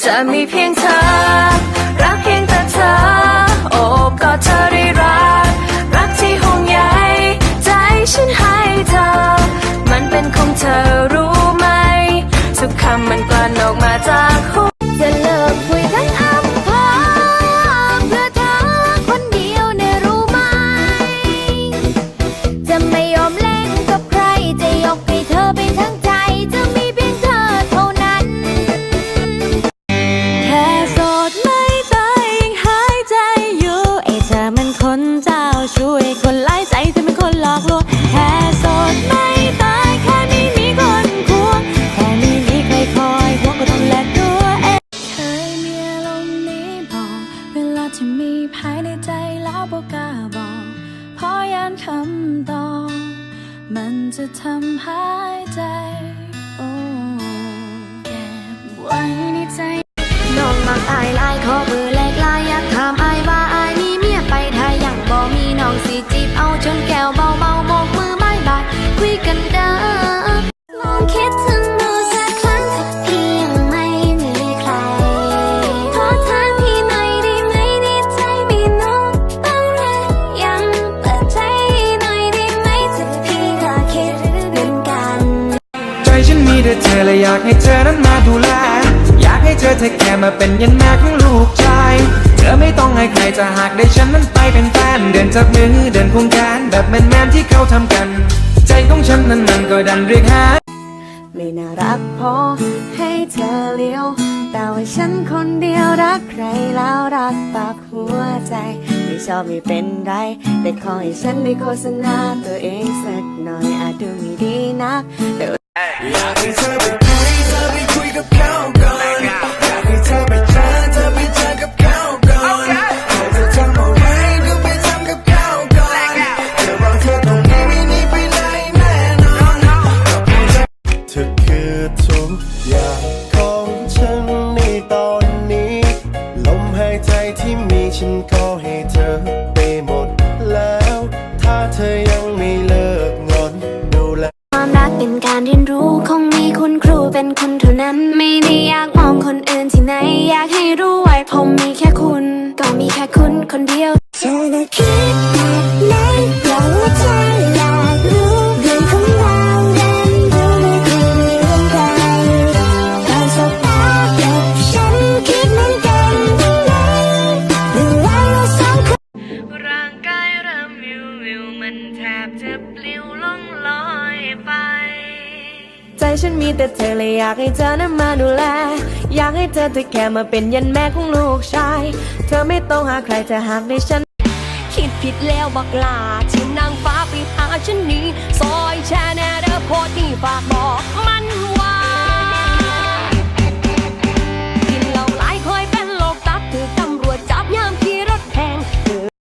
จะมีเพียงเธอรักเพียงแต่เธอโอบกอดเธอได้รักที่ห่วงใยใจฉันให้เธอมันเป็นของเธอรู้ไหมทุกคำมันกลั่นออกมาจากหัวจะเลิกคุยทั้งอำเภอเพื่อเธอคนเดียวเนี่ยรู้ไหมจะไม่ยอมเล่นกับใครจะยกให้เธอไปทั้งใจจะมีเพียงเธอเท่านั้นแค่โสดไม่ตายยังหายใจอยู่ไอ้เธอมันคนเจ้าช่วยคนไล่ใจเธอเป็นคนหลอกลวงแค่โสดไม่ตายแค่ไม่มีคนควงแค่ไม่มีใครคอยห่วงก็ต้องแลกตัวเองเคยมีอารมณ์นี้บอกเวลาที่มีภายในใจแล้วบอกกล้าบอกเพราะยันคำตอบมันจะทำหายใจโอ้เก็บไว้ในใจน้องมักอายลายขอเบอร์แลกลายอยากถามอายว่าอายมีเมียไปไทยยังบ่มีน้องสิจีบเอาจนแก้วเบาโบกมือบ๊ายบายคุยกันเด้อลองคิดถึงดูสักครั้งถ้าพี่ยังไม่มีใครขอถามพี่หน่อยได้ไหมในใจมีน้องบ้างหรือยังเปิดใจหน่อยได้ไหมถ้าพี่ก็คิดเหมือนกันใจฉันมีแต่เธอและอยากให้เธอนั้นมาดูแลอยากให้เธอเทคแคร์มาเป็นยันแม่ของลูกชายเธอไม่ต้องให้ใครจะหากได้ฉันนั้นไปเป็นแฟนเดินจับมือเดินควงแขนแบบแมนที่เขาทำกันใจของฉันนั้นมันก็ดันเรียกหาไม่น่ารักพอให้เธอเลี้ยวแต่ว่าฉันคนเดียวรักใครแล้วรักปากหัวใจไม่ชอบไม่เป็นไรแต่ขอให้ฉันได้โฆษณาตัวเองสักหน่อยอาจดูไม่ดีนักแต่อยากให้เธอไปคุยกับเขาก่อนอยากให้เธอไปเจอกับเขาก่อนเธอจะทำอะไรก็ไปทำกับเขาก่อนเธอบอกเธอตรงนี้ไม่หนีไปไหนแน่นอนเธอคือทุกอย่างของฉันในตอนนี้ลมหายใจที่มีฉันก็ให้เธอไปหมดแล้วถ้าเธอยังไม่เลิกงอนดูแลความรักเป็นการเรียนรู้คงมีคุณครูเป็นคุณเท่านั้นไม่ได้อยากมองคนอื่นที่ไหนอยากให้รู้ไว้ผมมีแค่คุณก็มีแค่คุณคนเดียวเธอได้คิดแบบไหนอยากว่าใจอยากรู้เรื่องของเราเรียนรู้ไม่เคยมีเรื่องใดการสบตากับฉันคิดเหมือนกันที่ไหนเรื่องราวเราสองคนร่างกายเริ่มวิวมันแทบจะปลิวล่องลอยไปใจฉันมีแต่เธอเลยอยากให้เธอนั้นมาดูแลอยากให้เธอแค่มาเป็นยันแม่ของลูกชายเธอไม่ต้องหาใครจะหากได้ฉันคิดผิดแล้วบักลาที่นางฟ้าไปหาฉันนี้ซอยแชร์แน่เด้อโพดนี่ฝากบอก